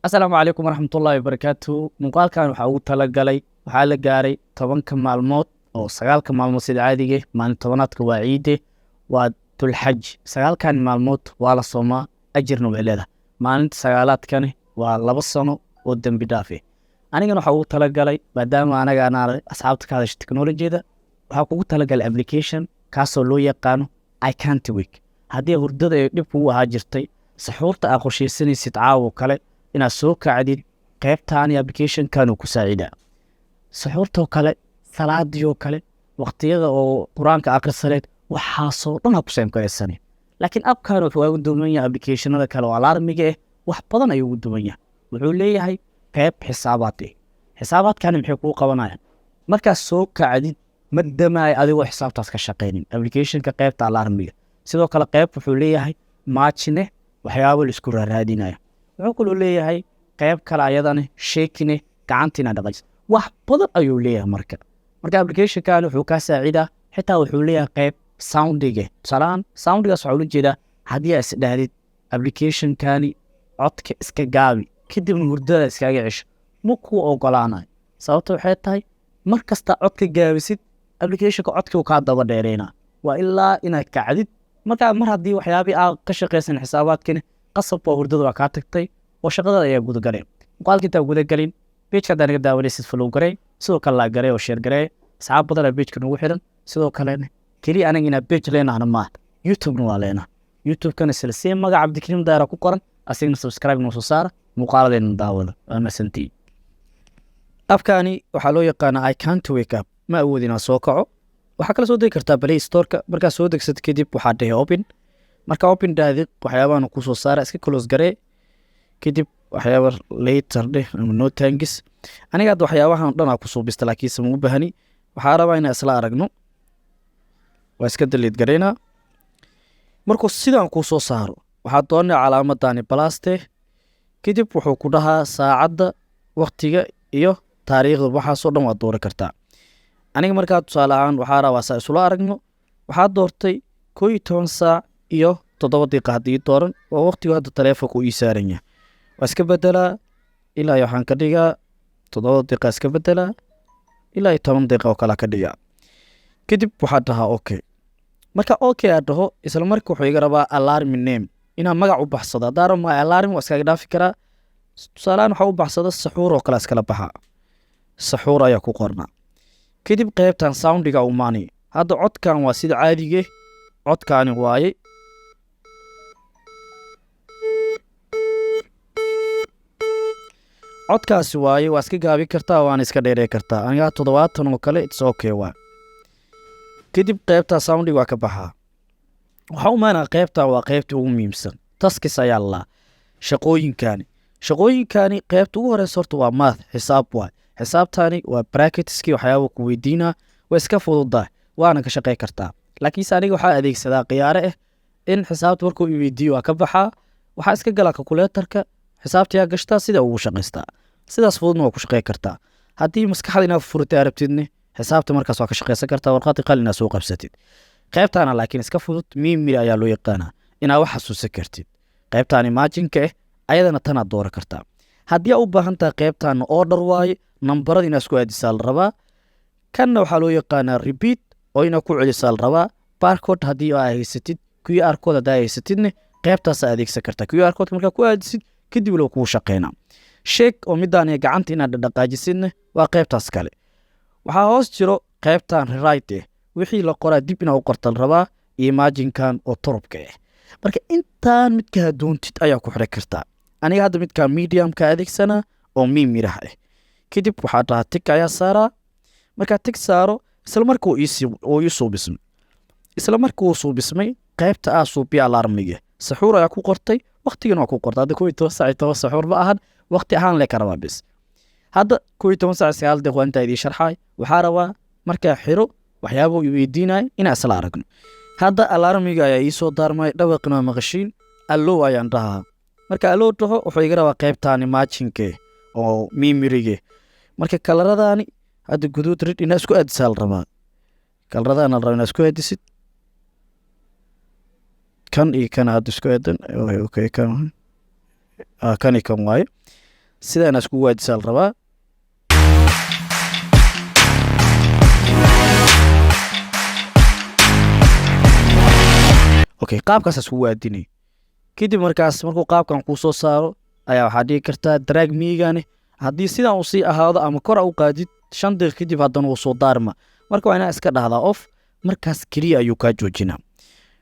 asalaamu calaykum waraxmatullaahi wabarakaatu. muuqaalkan waxaa ugu talagalay waxaa la gaaray 10 maalmood oo 9 maalmood sida caadiga maalin tobanaadka waa ciide waa dulxaj. 9 maalmood waa la soomaa, ajirna way leedahay. maalinta sagaalaadkani waa 2 sano oo dembi dhaafe. anigana waxaa ugu talagalay maadaama anaga aan asxaabta ka hadasha teknolojiyada, waxaa kugu talagalay application kaasoo loo yaqaano I can't wake. haddii hurdada ay dhib kugu ahaa jirtay, saxuurta aad qorshaysanaysid caawo kale inaad soo kacdid, qaybtaani applicationkan uu ku saacidaa. saxuurtoo kale, salaadiyo kale, waqtiyada oo quraanka akhrisaneed, waxaasoo dhan ha ku seemkaraysanin. laakiin abkan wuxuu ugu duwan yahay applicationada kale oo alarmiga wax badan ayuu ugu duwan yahay. wuxuu leeyahay qayb xisaabaad xisaabaadkani maxay kuu qabanayaan markaad soo kacdid madamaay adigoo xisaabtaas ka shaqaynin. applicationka qaybta alarmiga sidoo kale qayb wuxuu leeyahay maajine waxyaabo la isku raadinaya. wuxuu kaloo leeyahay qayb kale ayadana sheekine gacantiina dhaqays. wax badan ayuu leeyahay marka applicationkan wuxuu ka saacidaa. xitaa wuxuu leeyahay qayb soundiga. tusaalahaan soundigaas waxaa ula jeedaa haddii aad isdhahdid applicationkani codka iska gaabi kadibna hurdada iskaga cesho, ma kuu ogolaanayo. sababta waxay tahay mar kasta codka gaabisid applicationka codkii kaa daba dheereynaa. waa ilaa inaad kacdid markaa mar haddii waxyaabii aad ka shaqaysan xisaabaadkani qasab waa hurdada waa kaa tagtay oo shaqadada ayaa gudagaleen. muuqaalka intaa gudagelin pageka haddaa naga daawanaysid follow garey, sidoo kale laa garey oo share garey. asxaab badanaa pageka nagu xiran. sidoo kalena keliya anaga inaa page leenahna maaha, youtubena waa leenaha. youtubekana silsee magaca cabdikariim daara ku qoran, asigna subscribe noo soo saara, muuqaaladeena daawada. waa mahadsantihiin. abkaani waxaa loo yaqaanaa I can't wake up. ma awood inaa soo kaco. waxaa kala soo degi kartaa play storeka. markaa soo degsad kadib waxaa dhahe open. markaa open dhahdid waxyaabahan kuu soo saara, iska close garee. kadib waxyaaba later dheh ama no thanks. aniga hadda waxyaabahan dhan aa kusoo bista laakiinse ma u baahani. waxaa rabaa inaa isla aragno. waa iska daliid gareynaa. markuu sidaan kuu soo saaro waxaa doonaa calaamadani balaste. kadib wuxuu ku dhahaa saacadda, waqtiga iyo taariikhda. waxaasoo dhan waad dooran kartaa. aniga markaa tusaale ahaan waxaa rabaa saa isula aragno. waxaa doortay 11 saac iyo 7 daqiiqa haddii dooran. waa waqtigu hadda taleefonka u ii saaran yahay. waa iska bedelaa ilaa waxaan ka dhigaa 7 daqiiqa iska bedelaa ilaa 10 daqiiqa oo kale ka dhigaa. kadib waxaa dhahaa okay. marka okay aad dhaho isla markii wuxuu iga rabaa alarm name inaan magac u baxsado. haddaan rabo alarm waa iskaga dhaafi karaa. tusaalehaan waxaa u baxsada saxuur oo kale iskala baxaa. saxuur ayaa ku qornaa. kadib qaybtan soundiga umaani. hadda codkan waa sida caadige. codkaani waaye. codkaasi waaye. waa iska gaabi kartaa waana iska dheerey kartaa. anigaa 70 oo kale it's okay waa. kadib qaybtaa soundiga waa ka baxaa. waxaa u maanaa qaybtan waa qaybta ugu muhiimsan. taskis ayaa lalaa. shaqooyinkani qaybta ugu horeysa horta waa math, xisaab waay. xisaabtani waa bracketskii waxyaaba ku weydiinaa. waa iska fududahay waana ka shaqey kartaa. laakiinse aniga waxaa adeegsadaa khiyaare in xisaabta markuu i weydiiyo waa ka baxaa. waxaa iska galaa calculatorka, xisaabtayaa gashtaa, sida ugu shaqaystaa. sidaas fududna waa ku shaqey kartaa. haddii maskaxda inaad furtay arabtidne xisaabta markaas waa ka shaqeysan kartaa. warqaadi qalin inaad soo qabsatid. qaybtaana laakiin iska fudud, mimiri ayaa loo yaqaanaa, inaad wax xasuusan kartid. qaybtaani maajinka ayadana tanaad dooran kartaa. haddii aa u baahan tahay qaybtaana order waaye, nambarada inaad isku aadisaa la rabaa. kanna waxaa loo yaqaanaa repeat oo inaad ku celisaa la rabaa. barcode haddii aa haysatid, QR code haddaa haysatidne qaybtaasaa adeegsan kartaa. QR code markaa ku aadisid kadib loo kuu shaqeynaa. sheeg oo midaan gacanta inaad dhaqaajisidne waa qaybtaas kale. waxaa hoos jiro qaybtan rewrite wixii la qoraa dib inaa u qorta la rabaa. iyo maajinkan oo torobka marka intaan midkaa doontid ayaa ku xidhan kartaa. aniga hadda midkaa mediumka adeegsanaa oo mimiraha kadib waxaa dhahaa tig ayaa saaraa. markaa tig saaro isla marka uu ii suubismay. isla marka uu suubismay qaybta suubiya alarmiga. saxuur ayaa ku qortay, waqtigana waa ku qortay. hadda 11 saac 10 saxuur ma ahan, waqti ahaan le ka rabaa bis. hadda 11 saac 9 daqiiqo intaa idii sharxay. waxaa rabaa markaa xiro waxyaabo uu weydiinay inaan isla aragno. hadda alarmiga ayaa ii soo daarmay, dhawaqna maqashiin. allow ayaan dhahaa. marka allow dhaho wuxuu iga rabaa qaybtaani maajinke oo mimirige. marka kalaradaani hadda guduud red inaa isku aadisaa la rabaa. kalaradaana la rabaa inaa isku aadisid. kan iyo kan hadda isku aadan. okay kan kan waaye. sidaan isku waadisaa la rabaa. Okay, qaabkaas isku waadinay kadib markuu qaabkan kuu soo saaro ayaa waxaa dhigi kartaa drag miigane haddii sidaan uu sii ahaado ama kor u qaadid 5 daqiiqo kadib haddana uu soo daarma marka waa inaa iska dhahdaa off markaas keliya ayuu kaa joojinaa.